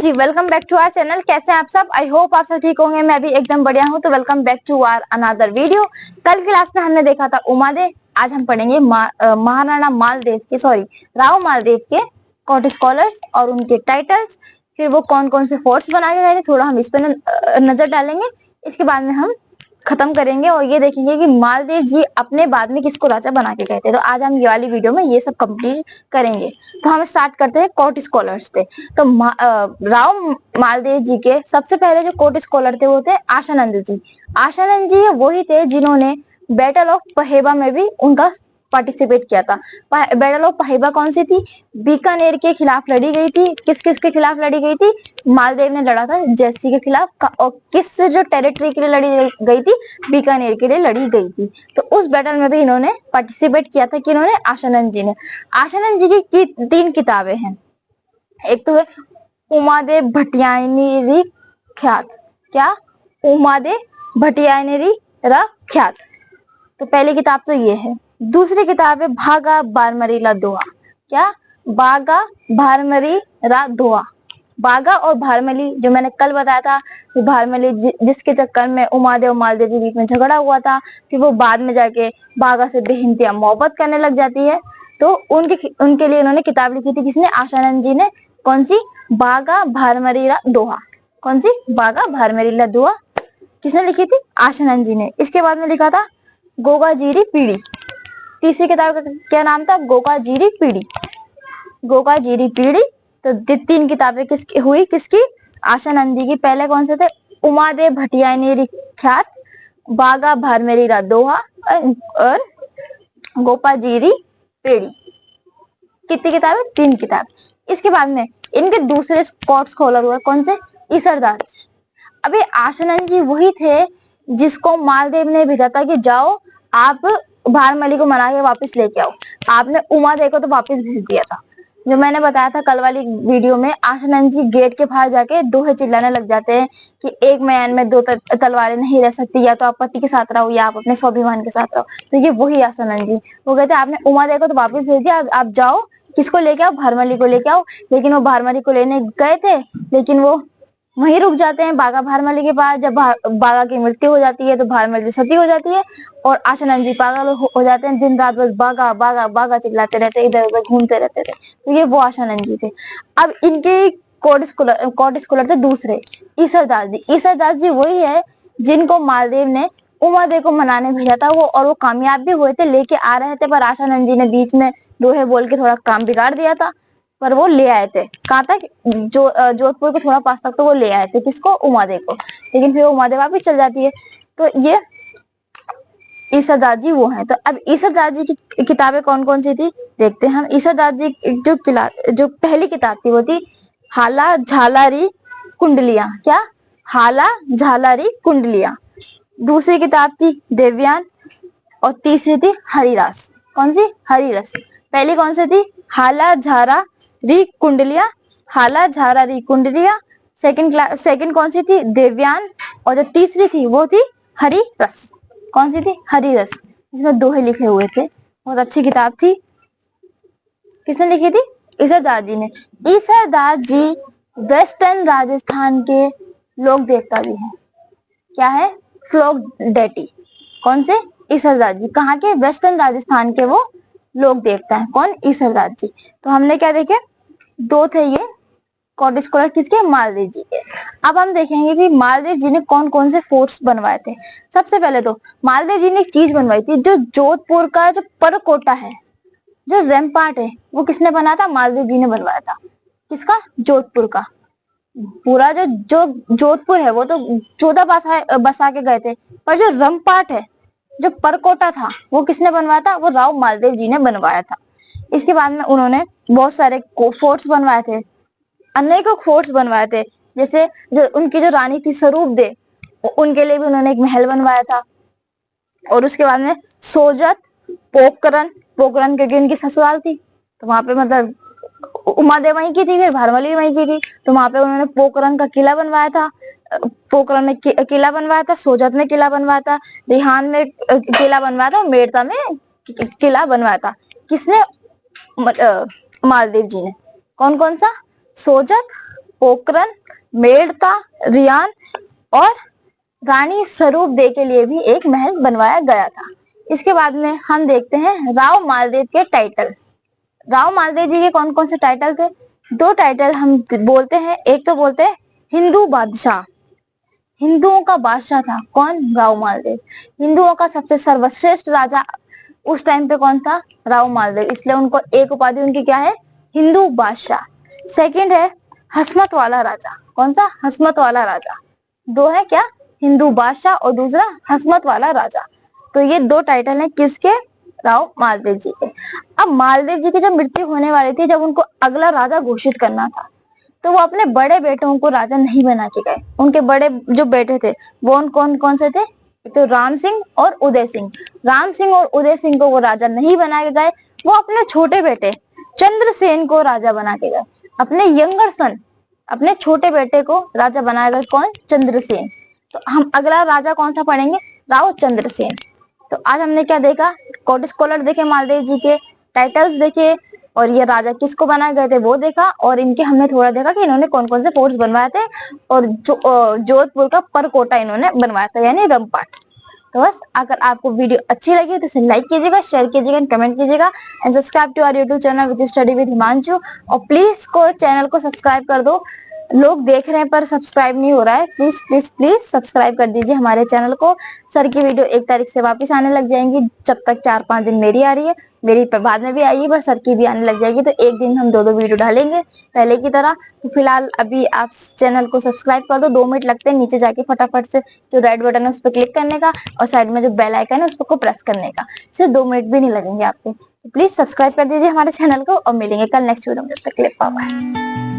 Ji, welcome back to our channel. कैसे हैं आप सब? आई होप आप सब ठीक होंगे। मैं भी एकदम बढ़िया हूँ। तो welcome back to our another video. कल क्लास में हमने देखा था उमादे। आज हम पढ़ेंगे महाराणा मालदेव के राव मालदेव के कोर्ट स्कॉलर्स और उनके टाइटल्स। फिर वो कौन कौन से फोर्ट्स बनाए गए थे, थोड़ा हम इस पर नजर डालेंगे। इसके बाद में हम खत्म करेंगे और ये देखेंगे कि मालदेव जी अपने बाद में किसको राजा बना के गए थे। तो आज हम ये वाली वीडियो में ये सब कंप्लीट करेंगे। तो हम स्टार्ट करते हैं कोर्ट स्कॉलर्स से। तो राव मालदेव जी के सबसे पहले जो कोर्ट स्कॉलर थे वो थे आशानंद जी। आशानंद जी वही थे जिन्होंने बैटल ऑफ पहेबा में भी उनका पार्टिसिपेट किया था। बैटल ऑफ पहेबा कौन सी थी? बीकानेर के खिलाफ लड़ी गई थी। किस किस के खिलाफ लड़ी गई थी? मालदेव ने लड़ा था जयसिंह के खिलाफ। और किस जो टेरिटरी के लिए लड़ी गई थी? बीकानेर के लिए लड़ी गई थी। तो उस बैटल में भी इन्होंने पार्टिसिपेट किया था। कि इन्होंने आशानंद जी ने। आशानंद जी की तीन किताबें हैं। एक तो है उमादेव भटियानेरी ख्यात। क्या? उमादेव भटियानेरी ख्यात। तो पहली किताब तो ये है। दूसरी किताब है भागा भारमरीला दोहा। क्या? बागा भारमरीला दोहा। बागा और भारमली जो मैंने कल बताया था, भारमली जिसके चक्कर में उमादेव और मालदेव के बीच में झगड़ा हुआ था। फिर वो बाद में जाके बागा से बेइंतहा मोहब्बत करने लग जाती है। तो उनके लिए उन्होंने किताब लिखी थी। किसने? आशानंद जी ने। कौन सी? बागा भारमरीला दोहा। कौन सी? बागा भारमरीला दोहा किसने लिखी थी? आशानंद जी ने। इसके बाद में लिखा था गोगाजीरी पीढ़ी। तीसरी किताब का क्या नाम था? गोगाजीरी पीढ़ी। गोगाजीरी पीढ़ी। तो तीन किताबें किसकी हुई? किसकी? आशानंद जी की। पहले कौन से थे? उमादेव भटियानेरी ख्यात, बागा भारमरीला दोहा और गोपाजीरी पेड़ी। कितनी किताबें? तीन किताब। इसके बाद में इनके दूसरे कोर्ट स्कॉलर हुए कौन से? ईसरदास। अभी आशानंद जी वही थे जिसको मालदेव ने भेजा था कि जाओ आप भारमली को मना के वापस लेके आओ। आपने उमादेव को तो वापस भेज दिया था। जो मैंने बताया था कल वाली वीडियो में, आशानंद जी गेट के बाहर जाके दोहे चिल्लाने लग जाते हैं कि एक मैन में दो तलवारें नहीं रह सकती, या तो आप पति के साथ रहो या आप अपने स्वाभिमान के साथ रहो। तो ये वही आशानंद जी। वो कहते आपने उमादेव को तो वापस भेज दिया, आप जाओ किसको लेके आओ? भारमली को लेके आओ। लेकिन वो भारमली को लेने गए थे, लेकिन वो वहीं रुक जाते हैं बागा भारमली के पास। जब बागा की मृत्यु हो जाती है तो भारमली सती हो जाती है और आशानंद जी पागल हो जाते हैं। दिन रात बस बागा बागा बागा चिल्लाते रहते, इधर उधर घूमते रहते थे। तो ये वो आशानंद जी थे। अब इनके कोर्ट स्कॉलर थे दूसरे, ईसरदास जी। ईसरदास जी वही है जिनको मालदेव ने उमादेव को मनाने भेजा था। वो कामयाब भी हुए थे, लेके आ रहे थे, पर आशानंद जी ने बीच में दोहे बोल के थोड़ा काम बिगाड़ दिया था। पर वो ले आए थे कहाँ तक? जोधपुर के थोड़ा पास तक तो वो ले आए थे। किसको? उमादेव को। लेकिन फिर उमादेव वापस चल जाती है। तो ये ईसरदास जी वो हैं। तो अब ईसरदास जी की किताबें कौन कौन सी थी देखते हैं हम। ईसरदास जी जो पहली किताब थी वो थी हाला झालारी कुंडलियां। क्या? हाला झालारी कुंडलियां। दूसरी किताब थी देवयान और तीसरी थी हरिरास। कौन सी? हरिरस। पहली कौन सी थी? हाला झारा री कुंडलिया। हाला झारा री कुंडलिया। सेकंड कौन सी थी? देवयान। और जो तीसरी थी वो थी हरिरस। कौन सी थी? हरिरस। इसमें दोहे लिखे हुए थे। बहुत अच्छी किताब थी। किसने लिखी थी? ईसरदास जी ने। ईसरदास जी वेस्टर्न राजस्थान के लोक देवता भी हैं। क्या है? Folk deity. कौन से? ईसरदास जी। कहाँ के? वेस्टर्न राजस्थान के वो लोक देवता है। कौन? ईसरदास जी। तो हमने क्या देखे? दो थे ये कोर्ट स्कॉलर। किसके? मालदेव जी के। अब हम देखेंगे कि मालदेव जी ने कौन कौन से फोर्ट्स बनवाए थे। सबसे पहले तो मालदेव जी ने एक चीज बनवाई थी, जो जोधपुर का जो परकोटा है, जो रैम्पार्ट है, वो किसने बनाया था? मालदेव जी ने बनवाया था। किसका? जोधपुर का। पूरा जो जोधपुर है वो तो 14 बसा के गए थे, पर जो रैम्पार्ट है, जो परकोटा था, वो किसने बनवाया था? वो राव मालदेव जी ने बनवाया था। इसके बाद में उन्होंने बहुत सारे फोर्ट्स बनवाए थे, अनेकों फोर्ट्स बनवाए थे। जैसे उनकी जो रानी थी स्वरूप दे, उनके लिए भी उन्होंने एक महल बनवाया था। और उसके बाद में सोजत, पोखरण क्योंकि उनकी ससुराल थी, तो वहां पे मतलब उमादेव वहीं की थी, फिर भारमली वहीं की थी, तो वहां पे उन्होंने पोखरण का किला बनवाया था। पोखरण में किला बनवाया था, सोजत में किला बनवाया था, रिहान में किला बनवाया था, मेड़ता में किला बनवाया था। किसने? मालदेव जी ने। कौन कौन सा? सोजत, पोखरन, मेड़ता, रियान और रानी स्वरूप दे के लिए भी एक महल बनवाया गया था। इसके बाद में हम देखते हैं राव मालदेव के टाइटल। राव मालदेव जी के कौन कौन से टाइटल थे? दो टाइटल हम बोलते हैं, एक तो बोलते हैं हिंदू बादशाह, हिंदुओं का बादशाह था कौन? राव मालदेव। हिंदुओं का सबसे सर्वश्रेष्ठ राजा उस टाइम पे कौन था? राव मालदेव, इसलिए उनको एक उपाधि उनकी क्या है? हिंदू बादशाह। सेकंड है हसमत वाला राजा। कौन सा? हसमत वाला राजा। दो है क्या? हिंदू बादशाह और दूसरा हसमत वाला राजा। तो ये दो टाइटल हैं किसके? राव मालदेव जी के। अब मालदेव जी की जब मृत्यु होने वाली थी, जब उनको अगला राजा घोषित करना था, तो वो अपने बड़े बेटों को राजा नहीं बना के गए। उनके बड़े जो बेटे थे वो कौन कौन से थे? तो राम सिंह और उदय सिंह। राम सिंह और उदय सिंह को वो राजा नहीं बना के गए, वो अपने छोटे बेटे चंद्रसेन को राजा बना के गए। अपने यंगर सन, अपने छोटे बेटे को राजा बनाया गया कौन? चंद्रसेन। तो हम अगला राजा कौन सा पढ़ेंगे? राव चंद्रसेन। तो आज हमने क्या देखा? कोर्ट स्कॉलर देखे, मालदेव जी के टाइटल्स देखे, और ये राजा किसको बनाए गए थे वो देखा, और इनके हमने थोड़ा देखा कि इन्होंने कौन कौन से फोर्ट्स बनवाए थे, और जोधपुर का परकोटा इन्होंने बनवाया था, यानी रंगपाट। तो बस, अगर आपको वीडियो अच्छी लगी तो इसे लाइक कीजिएगा, शेयर कीजिएगा, कमेंट कीजिएगा and subscribe to our YouTube channel with study with Himanshu. और प्लीज को चैनल को सब्सक्राइब कर दो, लोग देख रहे हैं पर सब्सक्राइब नहीं हो रहा है। प्लीज प्लीज प्लीज सब्सक्राइब कर दीजिए हमारे चैनल को। सर की वीडियो 1 तारीख से वापस आने लग जाएंगी, जब तक 4-5 दिन मेरी आ रही है, मेरी बाद में भी आई है, पर सर की भी आने लग जाएगी। तो एक दिन हम 2-2 वीडियो डालेंगे पहले की तरह। तो फिलहाल अभी आप चैनल को सब्सक्राइब कर दो, 2 मिनट लगते हैं, नीचे जाके फटाफट से जो रेड बटन है उस पर क्लिक करने का, और साइड में जो बेल आइकन है उस पर प्रेस करने का। सिर्फ 2 मिनट भी नहीं लगेंगे आपको। तो प्लीज सब्सक्राइब कर दीजिए हमारे चैनल को, और मिलेंगे कल नेक्स्ट वीडियो में। तब तक के लिए बाय बाय।